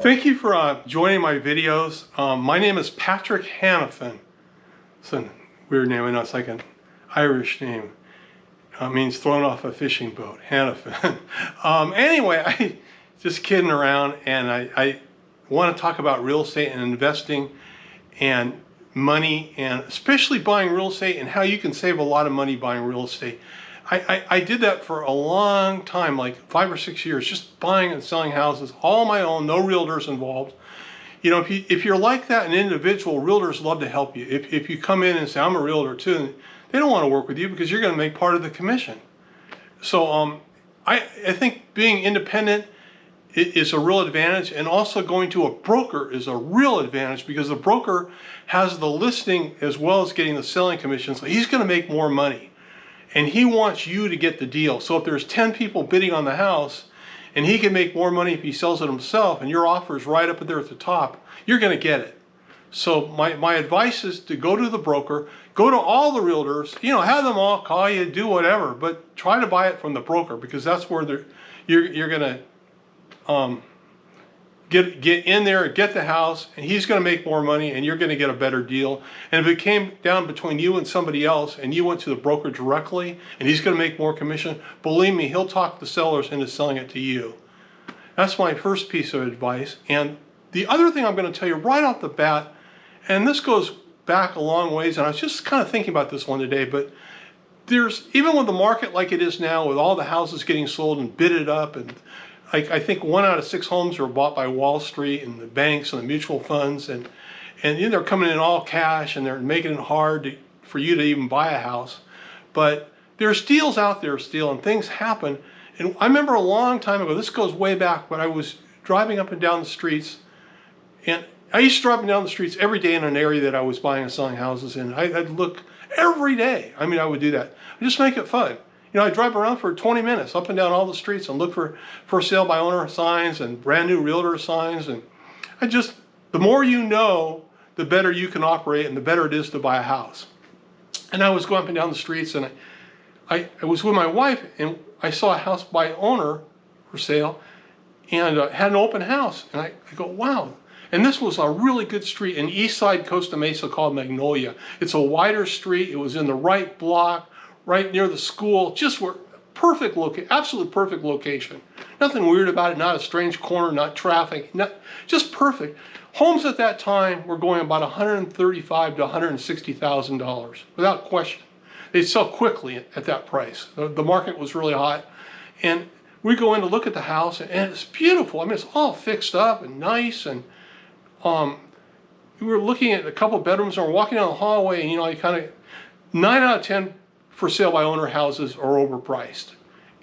Thank you for joining my videos. My name is Patrick Hanifin. It's a weird name. I know it's like an Irish name. It means thrown off a fishing boat, Hanifin. Anyway, I just kidding around, and I want to talk about real estate and investing and money, and especially buying real estate and how you can save a lot of money buying real estate. I did that for a long time, like 5 or 6 years, just buying and selling houses, all my own, no realtors involved. You know, if you're like that, an individual, realtors love to help you. If you come in and say, I'm a realtor too, they don't want to work with you because you're going to make part of the commission. So I think being independent is a real advantage, and also going to a broker is a real advantage because the broker has the listing as well as getting the selling commission, so he's going to make more money. And he wants you to get the deal. So if there's 10 people bidding on the house and he can make more money if he sells it himself and your offer is right up there at the top, you're going to get it. So my advice is to go to the broker, go to all the realtors, you know, have them all call you, do whatever, but try to buy it from the broker because that's where you're going to get in there, get the house, and he's going to make more money and you're going to get a better deal. And if it came down between you and somebody else and you went to the broker directly and he's going to make more commission, believe me, he'll talk the sellers into selling it to you. That's my first piece of advice. And the other thing I'm going to tell you right off the bat, and this goes back a long ways, and I was just kind of thinking about this one today, but there's, even with the market like it is now, with all the houses getting sold and bidded up, and I think 1 out of 6 homes are bought by Wall Street and the banks and the mutual funds, and you know, they're coming in all cash and they're making it hard for you to even buy a house. But there's deals out there still, and things happen. And I remember a long time ago, this goes way back, but I was driving up and down the streets, and I used to drive up and down the streets every day in an area that I was buying and selling houses in. I'd look every day. I mean, I would do that. I just make it fun. You know, I drive around for 20 minutes up and down all the streets and look for sale by owner signs and brand new realtor signs. And the more you know, the better you can operate and the better it is to buy a house. And I was going up and down the streets, and I was with my wife, and I saw a house by owner for sale and had an open house. And I go, wow. And this was a really good street in East Side Costa Mesa called Magnolia. It's a wider street. It was in the right block, right near the school, just where perfect absolute perfect location. Nothing weird about it, not a strange corner, not traffic, just perfect. Homes at that time were going about $135,000 to $160,000 without question. They'd sell quickly at that price. The market was really hot, and we go in to look at the house, and it's beautiful. I mean, it's all fixed up and nice, and we were looking at a couple bedrooms, and we're walking down the hallway, and you know, you kind of 9 out of 10 for sale by owner houses are overpriced.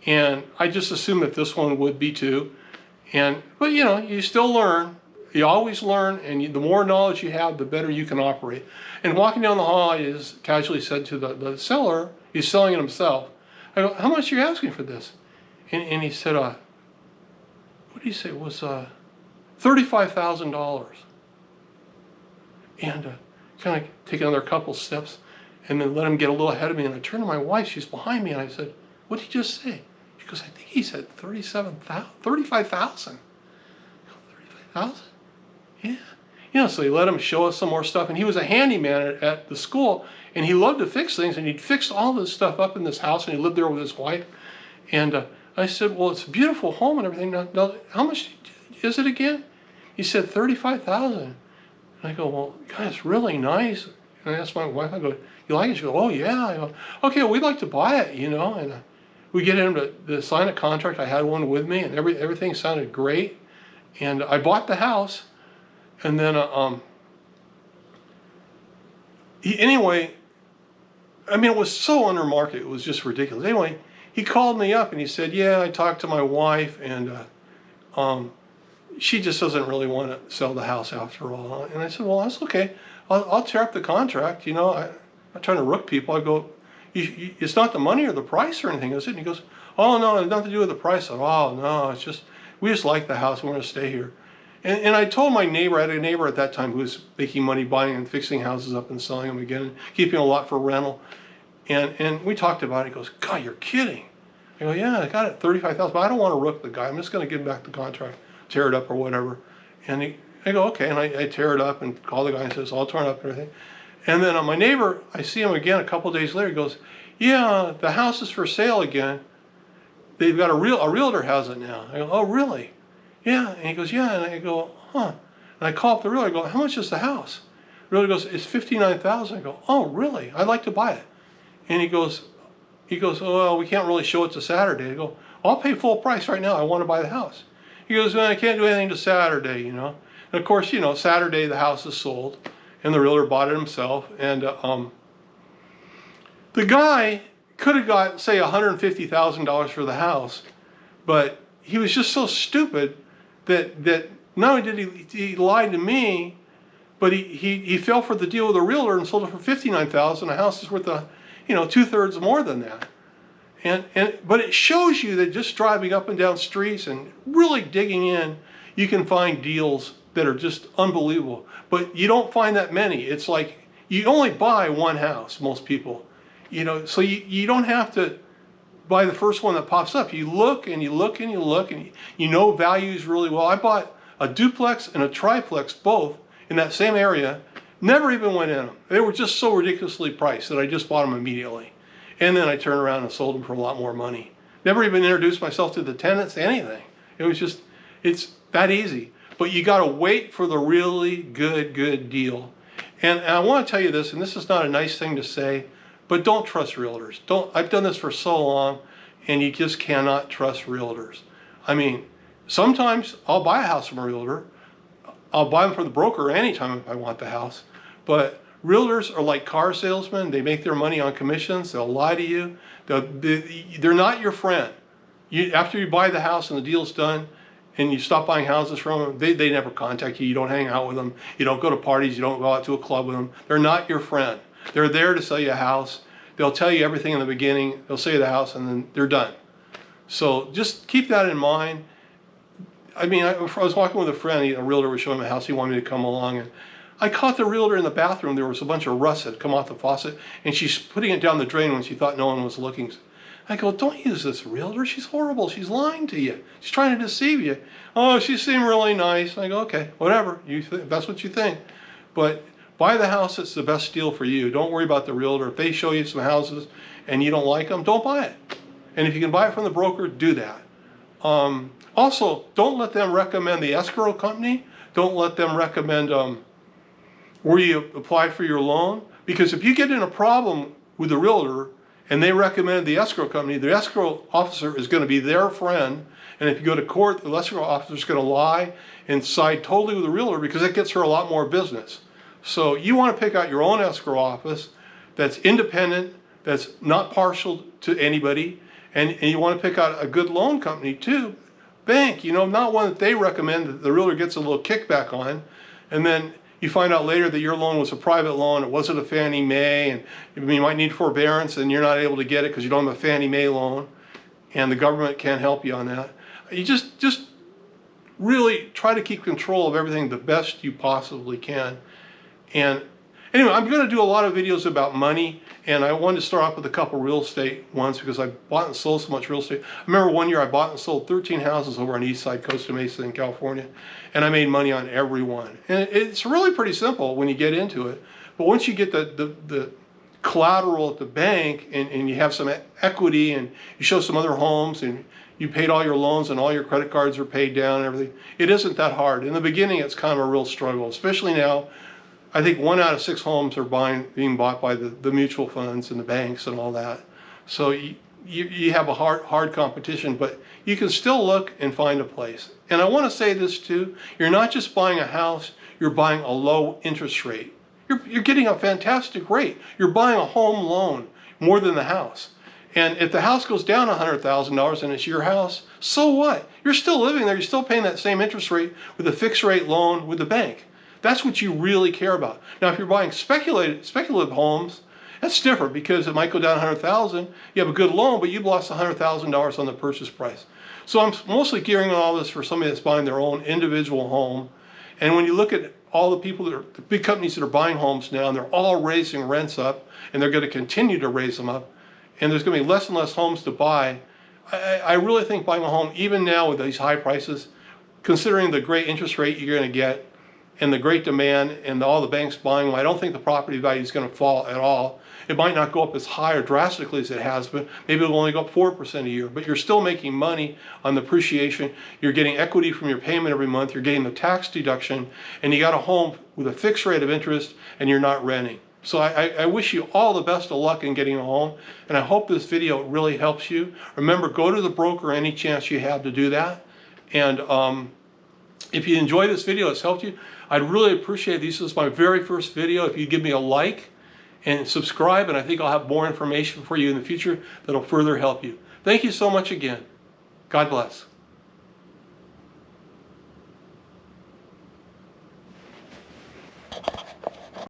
And I just assumed that this one would be too. But you know, you still learn. You always learn, and the more knowledge you have, the better you can operate. And walking down the hall, I just casually said to the seller, he's selling it himself, I go, how much are you asking for this? And he said, what did he say? It was $35,000. And kind of take another couple steps, and then let him get a little ahead of me. And I turned to my wife, she's behind me, and I said, what did he just say? She goes, I think he said $35,000. $35,000? Yeah. You know, so he let him show us some more stuff. And he was a handyman at the school, and he loved to fix things, and he'd fixed all this stuff up in this house, and he lived there with his wife. And I said, well, it's a beautiful home and everything. Now, how much is it again? He said $35,000. And I go, well, God, it's really nice. And I asked my wife, I go, you like it? She goes, oh yeah. I go, okay, we'd like to buy it, you know. And we get him to sign a contract. I had one with me, and everything sounded great. And I bought the house, and then anyway, I mean, it was so under market, it was just ridiculous. Anyway, he called me up and he said, yeah, I talked to my wife, and she just doesn't really want to sell the house after all. And I said, well, that's okay. I'll tear up the contract. You know, I'm not trying to rook people. I go, it's not the money or the price or anything, is it? And he goes, oh, no, it's nothing to do with the price at all. No, it's just, we just like the house. We're going to stay here. And I told my neighbor, I had a neighbor at that time who was making money buying and fixing houses up and selling them again, and keeping a lot for rental. And we talked about it. He goes, God, you're kidding. I go, yeah, I got it, $35,000, but I don't want to rook the guy. I'm just going to give him back the contract, tear it up or whatever. And I go, okay, and I tear it up and call the guy and says, all torn up and everything. And then my neighbor, I see him again a couple days later, he goes, yeah, the house is for sale again. They've got a realtor has it now. I go, oh, really? Yeah. And he goes, yeah. And I go, huh. And I call up the realtor, I go, how much is the house? The realtor goes, it's $59,000. I go, oh, really? I'd like to buy it. And he goes, oh, well, we can't really show it to Saturday. I go, I'll pay full price right now. I want to buy the house. He goes, man, I can't do anything to Saturday, you know. And of course, you know, Saturday the house is sold, and the realtor bought it himself. And the guy could have got, say, $150,000 for the house, but he was just so stupid that not only did he lied to me, but he fell for the deal with a realtor and sold it for $59,000. The house is worth you know, 2/3 more than that. But it shows you that just driving up and down streets and really digging in, you can find deals that are just unbelievable. But you don't find that many. It's like you only buy one house, most people. You know, so you don't have to buy the first one that pops up. You look and you look and you look and you know values really well. I bought a duplex and a triplex both in that same area. Never even went in them. They were just so ridiculously priced that I just bought them immediately. And then I turned around and sold them for a lot more money. Never even introduced myself to the tenants, anything. It was just, it's that easy. But you got to wait for the really good deal. And I want to tell you this, and this is not a nice thing to say, but don't trust realtors. I've done this for so long, and you just cannot trust realtors. I mean, sometimes I'll buy a house from a realtor. I'll buy them from the broker anytime if I want the house. But realtors are like car salesmen. They make their money on commissions. They'll lie to you. They're not your friend. After you buy the house and the deal's done and you stop buying houses from them, they never contact you. You don't hang out with them. You don't go to parties. You don't go out to a club with them. They're not your friend. They're there to sell you a house. They'll tell you everything in the beginning. They'll sell you the house and then they're done. So just keep that in mind. I mean, I was walking with a friend, a realtor was showing me a house, he wanted me to come along, and I caught the realtor in the bathroom. There was a bunch of rust that had come off the faucet, and she's putting it down the drain when she thought no one was looking. I go, don't use this realtor, she's horrible, she's lying to you, she's trying to deceive you. Oh, she seemed really nice. I go, okay, whatever, if that's what you think. But buy the house that's the best deal for you. Don't worry about the realtor. If they show you some houses and you don't like them, don't buy it. And if you can buy it from the broker, do that. Also, don't let them recommend the escrow company. Don't let them recommend where you apply for your loan. Because if you get in a problem with the realtor and they recommend the escrow company, the escrow officer is going to be their friend. And if you go to court, the escrow officer is going to lie and side totally with the realtor because it gets her a lot more business. So you want to pick out your own escrow office that's independent, that's not partial to anybody, and you want to pick out a good loan company too. Bank, you know, not one that they recommend that the realtor gets a little kickback on, and then you find out later that your loan was a private loan, it wasn't a Fannie Mae, and you might need forbearance and you're not able to get it because you don't have a Fannie Mae loan, and the government can't help you on that. You just really try to keep control of everything the best you possibly can. And anyway, I'm going to do a lot of videos about money, and I wanted to start off with a couple real estate ones because I bought and sold so much real estate. I remember one year I bought and sold 13 houses over on the east side, Costa Mesa in California, and I made money on every one. And it's really pretty simple when you get into it. But once you get the collateral at the bank and you have some equity and you show some other homes and you paid all your loans and all your credit cards are paid down and everything, it isn't that hard. In the beginning, it's kind of a real struggle, especially now. I think 1 out of 6 homes are being bought by the mutual funds and the banks and all that. So you have a hard competition, but you can still look and find a place. And I want to say this too, you're not just buying a house, you're buying a low interest rate. You're getting a fantastic rate. You're buying a home loan more than the house. And if the house goes down $100,000 and it's your house, so what? You're still living there, you're still paying that same interest rate with a fixed rate loan with the bank. That's what you really care about. Now, if you're buying speculative homes, that's different because it might go down $100,000. You have a good loan, but you've lost $100,000 on the purchase price. So I'm mostly gearing all this for somebody that's buying their own individual home. And when you look at all the people the big companies that are buying homes now, and they're all raising rents up, and they're going to continue to raise them up, and there's going to be less and less homes to buy. I really think buying a home, even now with these high prices, considering the great interest rate you're going to get and the great demand and all the banks buying them, I don't think the property value is going to fall at all. It might not go up as high or drastically as it has, but maybe it'll only go up 4% a year. But you're still making money on the appreciation. You're getting equity from your payment every month. You're getting the tax deduction, and you got a home with a fixed rate of interest, and you're not renting. So I wish you all the best of luck in getting a home, and I hope this video really helps you. Remember, go to the broker any chance you have to do that. And if you enjoy this video, it's helped you, I'd really appreciate it. This is my very first video. If you give me a like and subscribe, and I think I'll have more information for you in the future that'll further help you. Thank you so much again. God bless.